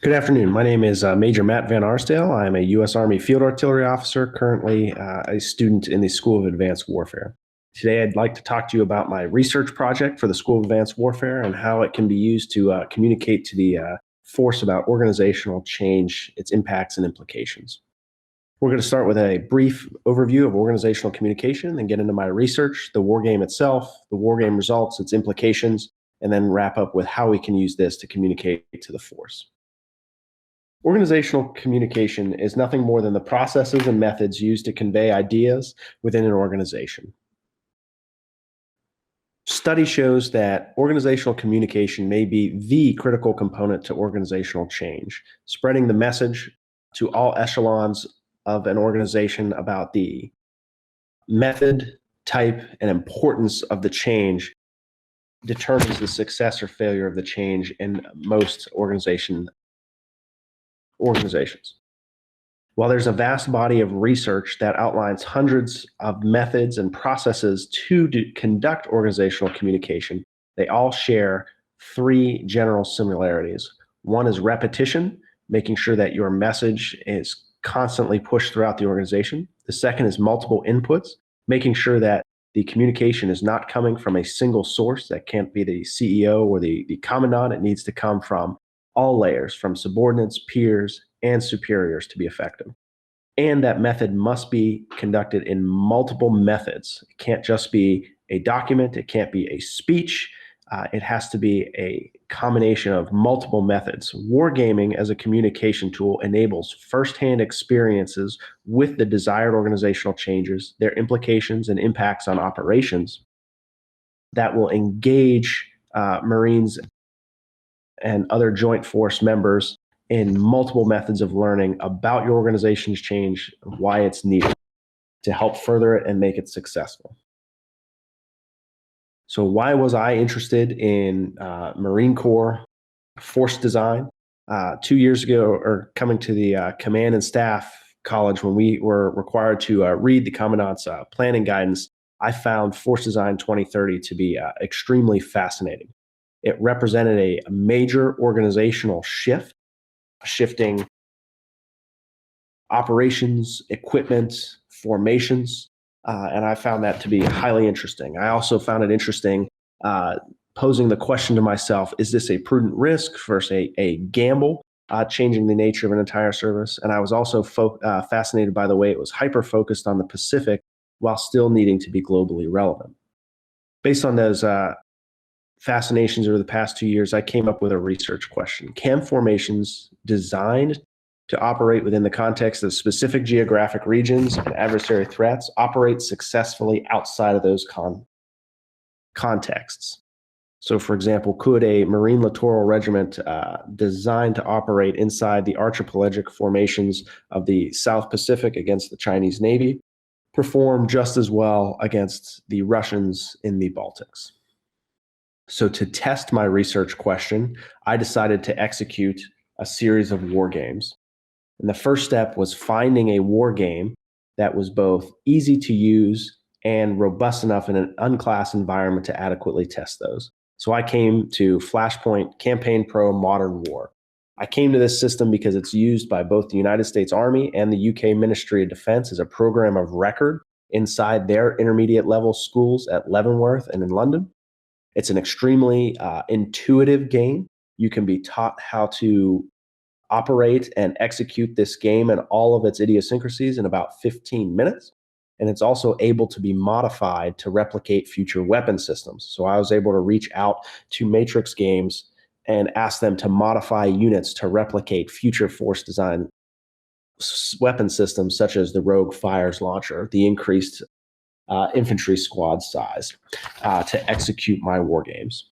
Good afternoon. My name is Major Matt Van Arsdale. I'm a U.S. Army Field Artillery Officer, currently a student in the School of Advanced Warfare. Today, I'd like to talk to you about my research project for the School of Advanced Warfare and how it can be used to communicate to the force about organizational change, its impacts and implications. We're going to start with a brief overview of organizational communication, then get into my research, the war game itself, the wargame results, its implications, and then wrap up with how we can use this to communicate to the force. Organizational communication is nothing more than the processes and methods used to convey ideas within an organization. Study shows that organizational communication may be the critical component to organizational change, spreading the message to all echelons of an organization about the method, type, and importance of the change determines the success or failure of the change in most organizations. While there's a vast body of research that outlines hundreds of methods and processes to conduct organizational communication, they all share three general similarities. One is repetition, making sure that your message is constantly pushed throughout the organization. The second is multiple inputs, making sure that the communication is not coming from a single source. That can't be the CEO or the commandant. It needs to come from all layers, from subordinates, peers, and superiors to be effective. And that method must be conducted in multiple methods. It can't just be a document. It can't be a speech. It has to be a combination of multiple methods. Wargaming as a communication tool enables firsthand experiences with the desired organizational changes, their implications and impacts on operations that will engage Marines and other joint force members in multiple methods of learning about your organization's change, why it's needed to help further it and make it successful. So why was I interested in Marine Corps force design? 2 years ago, or coming to the Command and Staff College, when we were required to read the Commandant's planning guidance, I found Force Design 2030 to be extremely fascinating. It represented a major organizational shift, shifting operations, equipment, formations, and I found that to be highly interesting. I also found it interesting posing the question to myself, is this a prudent risk versus a gamble, changing the nature of an entire service? And I was also fascinated by the way it was hyper-focused on the Pacific while still needing to be globally relevant. Based on those fascinations over the past 2 years, I came up with a research question. Can formations designed to operate within the context of specific geographic regions and adversary threats operate successfully outside of those contexts? So, for example, could a Marine Littoral Regiment designed to operate inside the archipelagic formations of the South Pacific against the Chinese Navy perform just as well against the Russians in the Baltics? So to test my research question, I decided to execute a series of war games. And the first step was finding a war game that was both easy to use and robust enough in an unclassed environment to adequately test those. So I came to Flashpoint Campaign Pro Modern War. I came to this system because it's used by both the United States Army and the UK Ministry of Defense as a program of record inside their intermediate level schools at Leavenworth and in London. It's an extremely intuitive game. You can be taught how to operate and execute this game and all of its idiosyncrasies in about 15 minutes. And it's also able to be modified to replicate future weapon systems. So I was able to reach out to Matrix Games and ask them to modify units to replicate future force design weapon systems, such as the Rogue Fires Launcher, the increased infantry squad size, to execute my war games.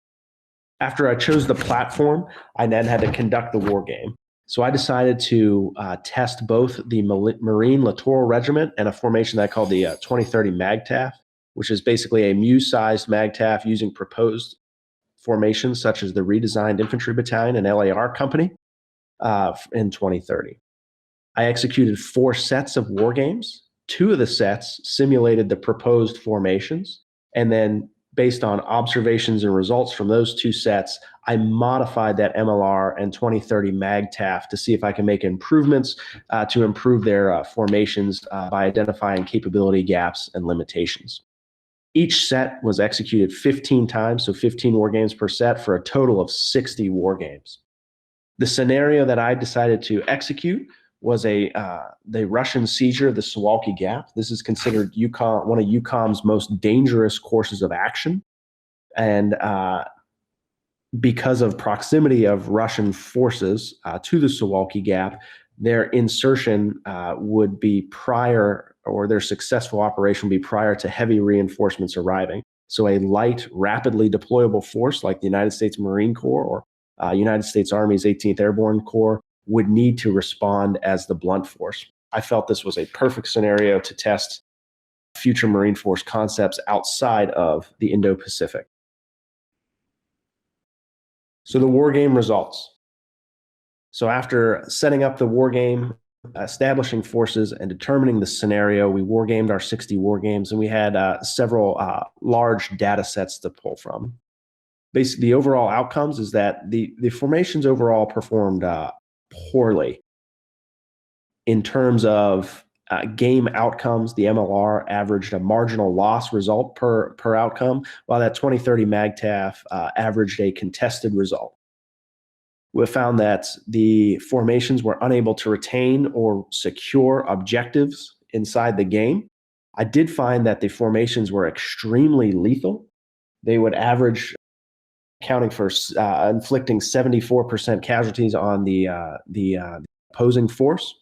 After I chose the platform, I then had to conduct the war game. So I decided to test both the Marine Littoral Regiment and a formation that I called the 2030 MAGTAF, which is basically a Muse-sized MAGTAF using proposed formations such as the redesigned Infantry Battalion and LAR Company in 2030. I executed 4 sets of war games. 2 of the sets simulated the proposed formations, and then based on observations and results from those two sets, I modified that MLR and 2030 MAGTAF to see if I can make improvements to improve their formations by identifying capability gaps and limitations. Each set was executed 15 times, so 15 war games per set for a total of 60 war games. The scenario that I decided to execute was the Russian seizure of the Suwalki Gap. This is considered one of EUCOM's most dangerous courses of action. And because of proximity of Russian forces to the Suwalki Gap, their insertion would be prior, or their successful operation would be prior to heavy reinforcements arriving. So a light, rapidly deployable force like the United States Marine Corps or United States Army's 18th Airborne Corps would need to respond as the blunt force. I felt this was a perfect scenario to test future Marine Force concepts outside of the Indo-Pacific. So the war game results. So after setting up the war game, establishing forces, and determining the scenario, we war gamed our 60 war games, and we had several large data sets to pull from. Basically, the overall outcomes is that the formations overall performed poorly in terms of game outcomes. The MLR averaged a marginal loss result per outcome, while that 2030 MAGTAF averaged a contested result. We found that the formations were unable to retain or secure objectives inside the game. I did find that the formations were extremely lethal. They would average, accounting for inflicting 74% casualties on the opposing force,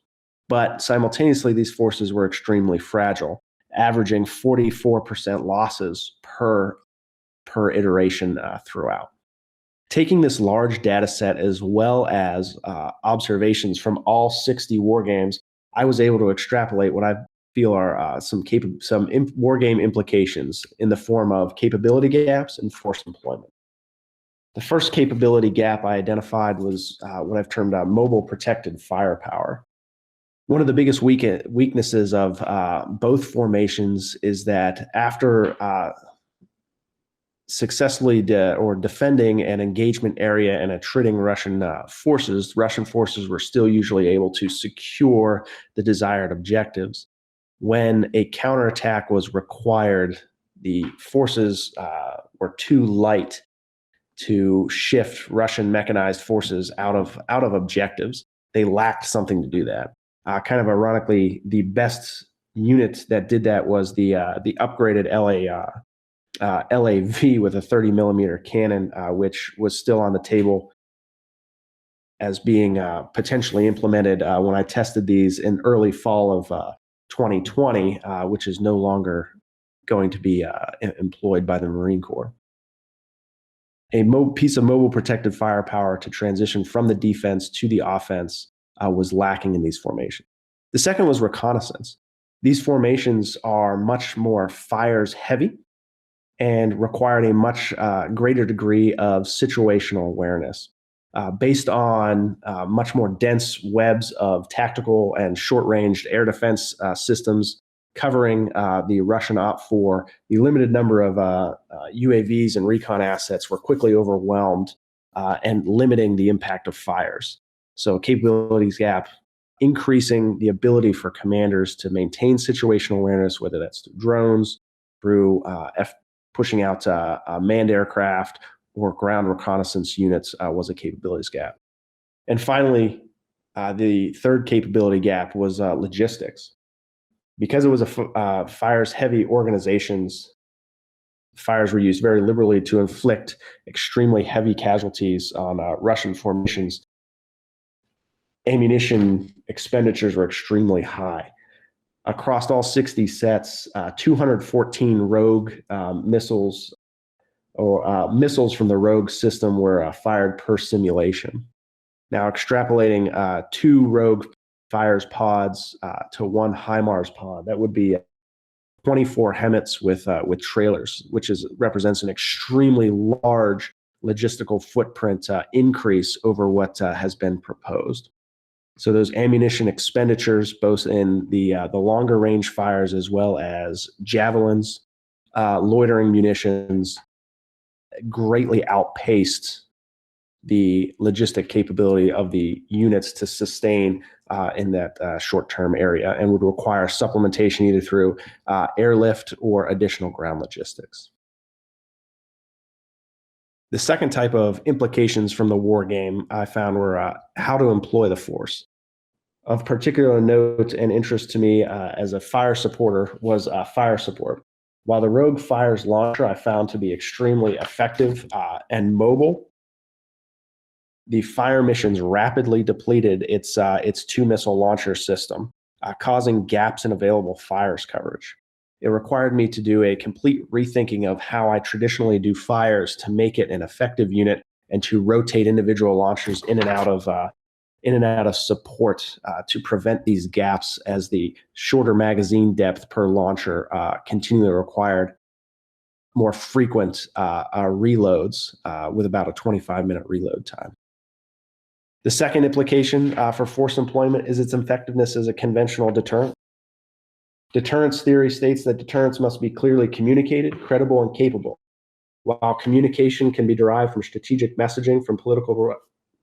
but simultaneously these forces were extremely fragile, averaging 44% losses per iteration throughout. Taking this large data set as well as observations from all 60 war games, I was able to extrapolate what I feel are some war game implications in the form of capability gaps and force employment. The first capability gap I identified was what I've termed mobile protected firepower. One of the biggest weaknesses of both formations is that after successfully defending an engagement area and attriting Russian forces were still usually able to secure the desired objectives. When a counterattack was required, the forces were too light to shift Russian mechanized forces out of objectives. They lacked something to do that. Kind of ironically, the best unit that did that was the upgraded LAV with a 30 millimeter cannon, which was still on the table as being potentially implemented when I tested these in early fall of 2020, which is no longer going to be employed by the Marine Corps. A piece of mobile protected firepower to transition from the defense to the offense was lacking in these formations. The second was reconnaissance. These formations are much more fires heavy and required a much greater degree of situational awareness. Based on much more dense webs of tactical and short-ranged air defense systems covering the Russian OPFOR, the limited number of UAVs and recon assets were quickly overwhelmed and limiting the impact of fires. So capabilities gap, increasing the ability for commanders to maintain situational awareness, whether that's through drones, through pushing out manned aircraft or ground reconnaissance units was a capabilities gap. And finally, the third capability gap was logistics. Because it was a fires-heavy organizations, fires were used very liberally to inflict extremely heavy casualties on Russian formations. Ammunition expenditures were extremely high. Across all 60 sets, 214 rogue missiles or missiles from the rogue system were fired per simulation. Now, extrapolating 2 rogue fires pods to 1 HIMARS pod, that would be 24 HEMETs with trailers, which represents an extremely large logistical footprint increase over what has been proposed. So those ammunition expenditures, both in the longer range fires as well as javelins, loitering munitions greatly outpaced the logistic capability of the units to sustain in that short-term area, and would require supplementation either through airlift or additional ground logistics. The second type of implications from the war game I found were how to employ the force. Of particular note and interest to me as a fire supporter was fire support. While the Rogue Fire's launcher I found to be extremely effective and mobile, the fire missions rapidly depleted its two-missile launcher system, causing gaps in available fires coverage. It required me to do a complete rethinking of how I traditionally do fires to make it an effective unit and to rotate individual launchers in and out of support to prevent these gaps as the shorter magazine depth per launcher continually required more frequent reloads with about a 25-minute reload time. The second implication for force employment is its effectiveness as a conventional deterrent. Deterrence theory states that deterrence must be clearly communicated, credible, and capable. While communication can be derived from strategic messaging from political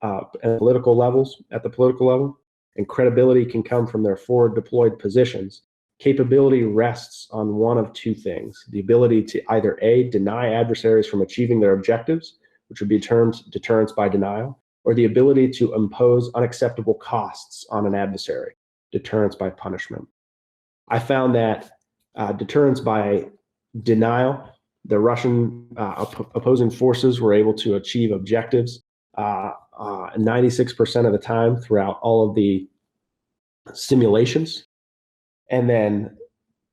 levels, at the political level, and credibility can come from their forward deployed positions, capability rests on one of two things: the ability to either A, deny adversaries from achieving their objectives, which would be termed deterrence by denial, or the ability to impose unacceptable costs on an adversary, deterrence by punishment. I found that deterrence by denial, the Russian opposing forces were able to achieve objectives 96% of the time throughout all of the simulations. And then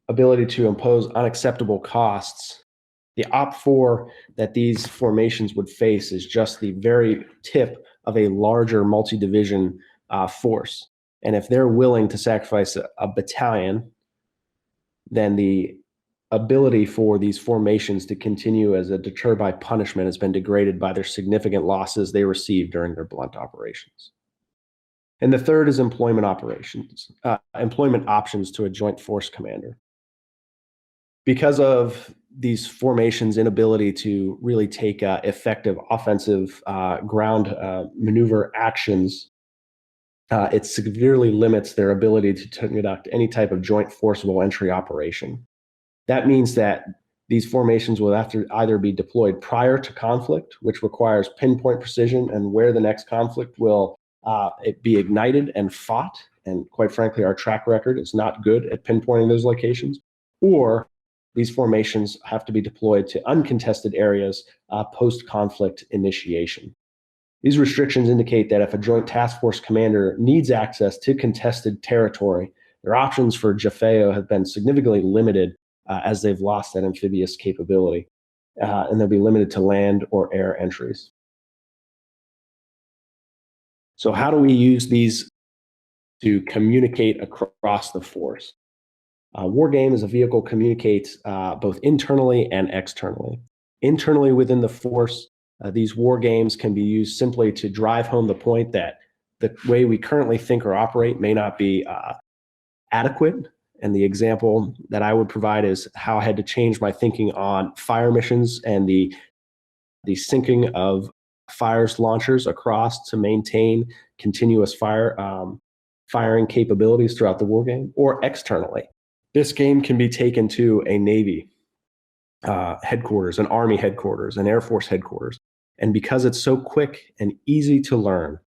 ability to impose unacceptable costs. The OP4 that these formations would face is just the very tip of a larger multi-division force. And if they're willing to sacrifice a battalion, then the ability for these formations to continue as a deter by punishment has been degraded by their significant losses they received during their blunt operations. And the third is employment options to a joint force commander. Because of these formations' inability to really take effective offensive ground maneuver actions, it severely limits their ability to conduct any type of joint forcible entry operation. That means that these formations will have to either be deployed prior to conflict, which requires pinpoint precision and where the next conflict will be ignited and fought. And quite frankly, our track record is not good at pinpointing those locations. Or these formations have to be deployed to uncontested areas post-conflict initiation. These restrictions indicate that if a joint task force commander needs access to contested territory, their options for JFAO have been significantly limited as they've lost that amphibious capability, and they'll be limited to land or air entries. So how do we use these to communicate across the force? Wargame as a vehicle communicates both internally and externally. Internally within the force, these war games can be used simply to drive home the point that the way we currently think or operate may not be adequate. And the example that I would provide is how I had to change my thinking on fire missions and the syncing of fires launchers across to maintain continuous firing capabilities throughout the war game, or externally. This game can be taken to a Navy headquarters, an Army headquarters, an Air Force headquarters. And because it's so quick and easy to learn,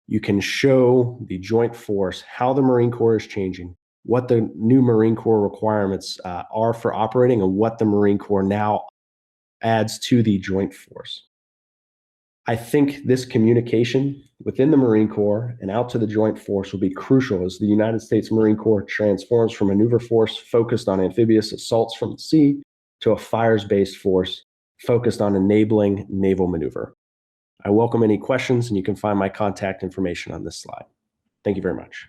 you can show the joint force how the Marine Corps is changing, what the new Marine Corps requirements are for operating, and what the Marine Corps now adds to the joint force. I think this communication within the Marine Corps and out to the joint force will be crucial as the United States Marine Corps transforms from a maneuver force focused on amphibious assaults from the sea to a fires-based force focused on enabling naval maneuver. I welcome any questions, and you can find my contact information on this slide. Thank you very much.